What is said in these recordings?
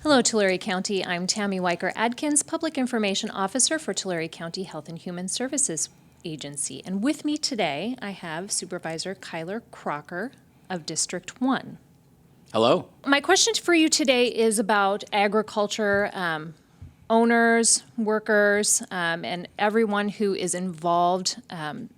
Hello, Tulare County. I'm Tammie Weicker-Adkins, Public Information Officer for Tulare County Health and Human Services Agency. And with me today, I have Supervisor Crocker of District 1. Hello. My question for you today is about agriculture, owners, workers, and everyone who is involved.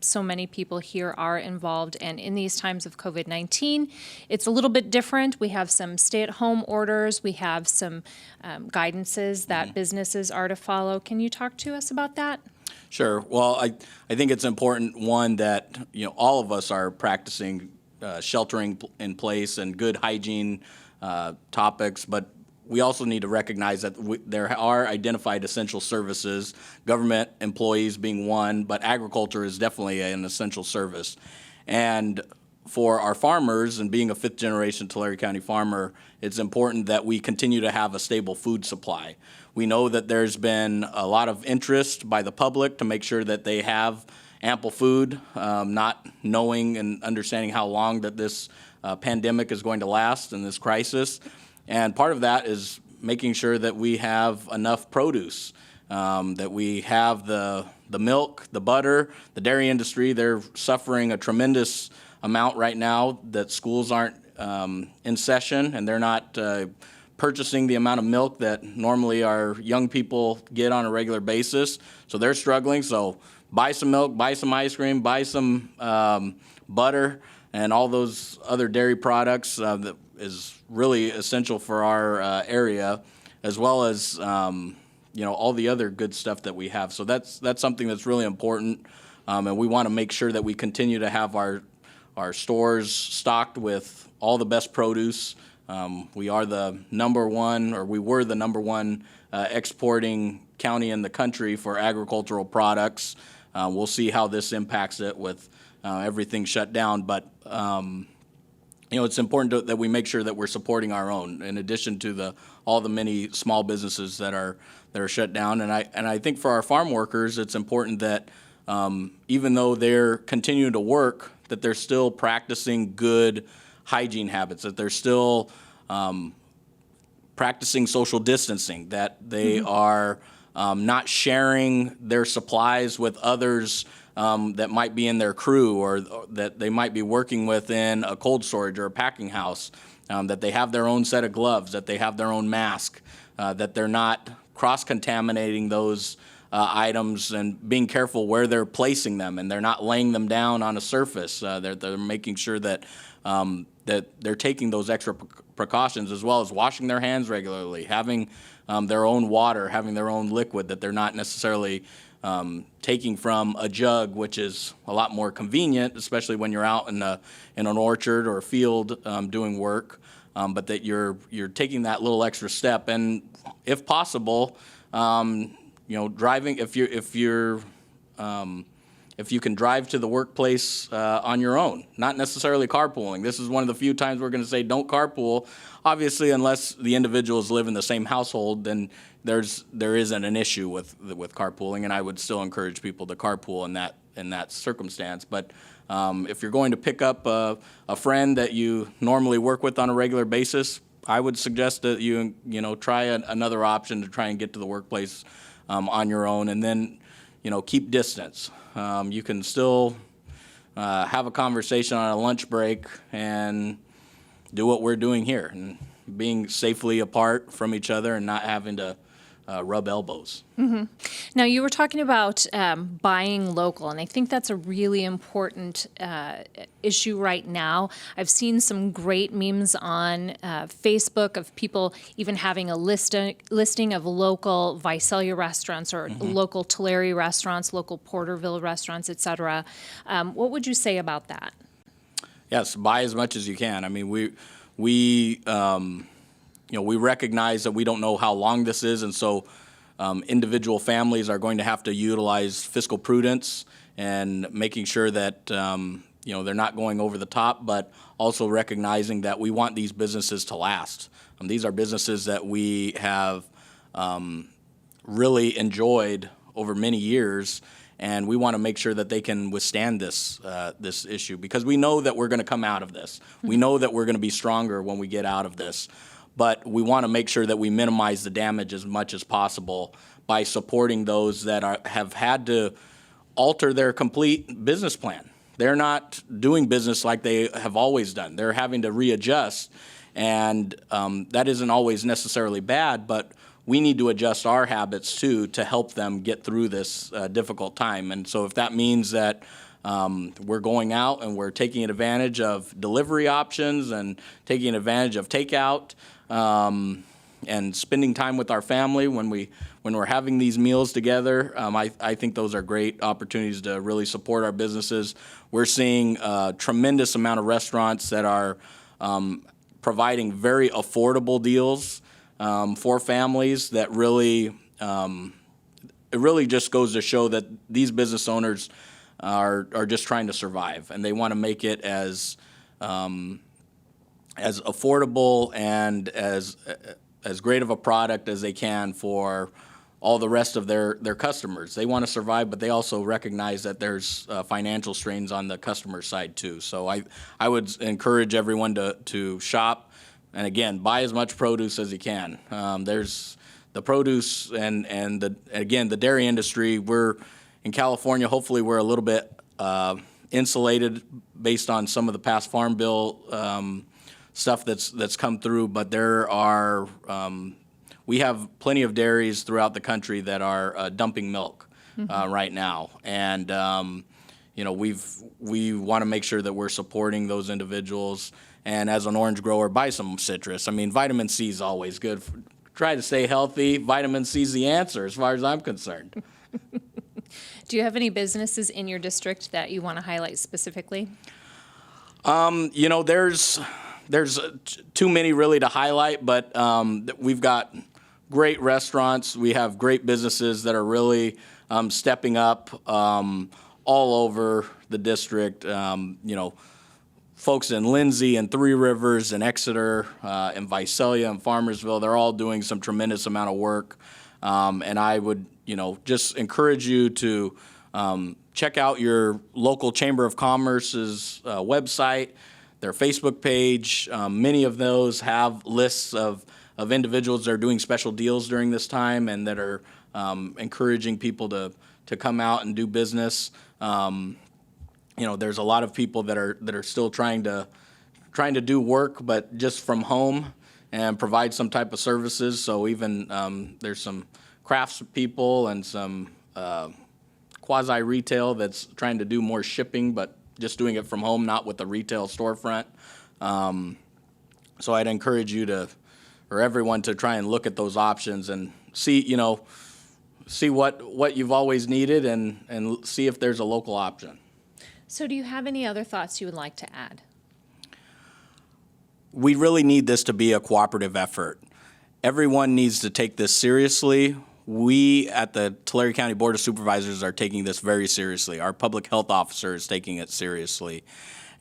So many people here are involved, and in these times of COVID-19, it's a little bit different. We have some stay-at-home orders. We have some guidances that businesses are to follow. Can you talk to us about that? Sure. Well, I think it's important, one, that all of us are practicing sheltering in place and good hygiene topics, but we also need to recognize that there are identified essential services, government employees being one, but agriculture is definitely an essential service. And for our farmers, and being a fifth-generation Tulare County farmer, it's important that we continue to have a stable food supply. We know that there's been a lot of interest by the public to make sure that they have ample food, not knowing and understanding how long that this pandemic is going to last and this crisis. And part of that is making sure that we have enough produce, that we have the milk, the butter. The dairy industry, they're suffering a tremendous amount right now that schools aren't in session, and they're not purchasing the amount of milk that normally our young people get on a regular basis. So they're struggling. So buy some milk, buy some ice cream, buy some butter, and all those other dairy products that is really essential for our area, as well as all the other good stuff that we have. So that's something that's really important, and we want to make sure that we continue to have our stores stocked with all the best produce. We are the number one, or we were the number one exporting county in the country for agricultural products. We'll see how this impacts it with everything shut down, but it's important that we make sure that we're supporting our own, in addition to all the many small businesses that are shut down. And I think for our farm workers, it's important that even though they're continuing to work, that they're still practicing good hygiene habits, that they're still practicing social distancing, that they are not sharing their supplies with others that might be in their crew, or that they might be working within a cold storage or a packing house, that they have their own set of gloves, that they have their own mask, that they're not cross-contaminating those items, and being careful where they're placing them, and they're not laying them down on a surface. They're making sure that they're taking those extra precautions, as well as washing their hands regularly, having their own water, having their own liquid, that they're not necessarily taking from a jug, which is a lot more convenient, especially when you're out in an orchard or a field doing work, but that you're taking that little extra step. And if possible, driving, if you can drive to the workplace on your own, not necessarily carpooling. This is one of the few times we're going to say don't carpool. Obviously, unless the individuals live in the same household, then there isn't an issue with carpooling, and I would still encourage people to carpool in that circumstance. But if you're going to pick up a friend that you normally work with on a regular basis, I would suggest that you try another option to try and get to the workplace on your own, and then keep distance. You can still have a conversation on a lunch break and do what we're doing here, and being safely apart from each other and not having to rub elbows. Mm-hmm. Now, you were talking about buying local, and I think that's a really important issue right now. I've seen some great memes on Facebook of people even having a listing of local Visalia restaurants, or local Tulare restaurants, local Porterville restaurants, et cetera. What would you say about that? Yes, buy as much as you can. I mean, we recognize that we don't know how long this is, and so individual families are going to have to utilize fiscal prudence and making sure that they're not going over the top, but also recognizing that we want these businesses to last. These are businesses that we have really enjoyed over many years, and we want to make sure that they can withstand this issue, because we know that we're going to come out of this. We know that we're going to be stronger when we get out of this. but we want to make sure that we minimize the damage as much as possible by supporting those that have had to alter their complete business plan. They're not doing business like they have always done. They're having to readjust, and that isn't always necessarily bad, but we need to adjust our habits too to help them get through this difficult time. And so if that means that we're going out and we're taking advantage of delivery options and taking advantage of takeout, and spending time with our family when we're having these meals together, I think those are great opportunities to really support our businesses. We're seeing a tremendous amount of restaurants that are providing very affordable deals for families that really, it really just goes to show that these business owners are just trying to survive, and they want to make it as affordable and as great of a product as they can for all the rest of their customers. They want to survive, but they also recognize that there's financial strains on the customer side too. So I would encourage everyone to shop, and again, buy as much produce as you can. There's the produce and the dairy industry. We're in California. Hopefully, we're a little bit insulated based on some of the past Farm Bill stuff that's come through, but there are we have plenty of dairies throughout the country that are dumping milk right now, and we want to make sure that we're supporting those individuals. And as an orange grower, buy some citrus. I mean, vitamin C is always good. Try to stay healthy. Vitamin C is the answer, as far as I'm concerned. Do you have any businesses in your district that you want to highlight specifically? There's too many really to highlight, but we've got great restaurants. We have great businesses that are really stepping up all over the district. Folks in Lindsay and Three Rivers and Exeter and Visalia and Farmersville, they're all doing some tremendous amount of work. And I would, just encourage you to check out your local Chamber of Commerce's website, their Facebook page. Many of those have lists of individuals that are doing special deals during this time and that are encouraging people to come out and do business. There's a lot of people that are still trying to do work, but just from home and provide some type of services. So even there's some crafts people and some quasi-retail that's trying to do more shipping, but just doing it from home, not with a retail storefront. So I'd encourage you or everyone to try and look at those options and see what you've always needed and see if there's a local option. So do you have any other thoughts you would like to add? We really need this to be a cooperative effort. Everyone needs to take this seriously. We at the Tulare County Board of Supervisors are taking this very seriously. Our public health officer is taking it seriously.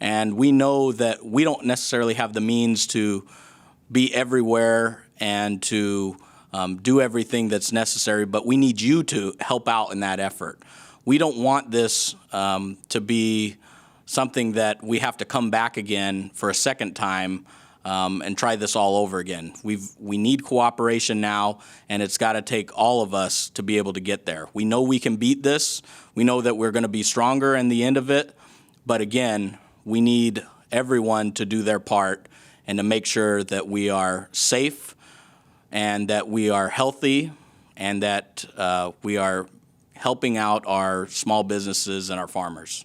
And we know that we don't necessarily have the means to be everywhere and to do everything that's necessary, but we need you to help out in that effort. We don't want this to be something that we have to come back again for a second time and try this all over again. We need cooperation now, and it's got to take all of us to be able to get there. We know we can beat this. We know that we're going to be stronger in the end of it. But again, we need everyone to do their part and to make sure that we are safe and that we are healthy and that we are helping out our small businesses and our farmers.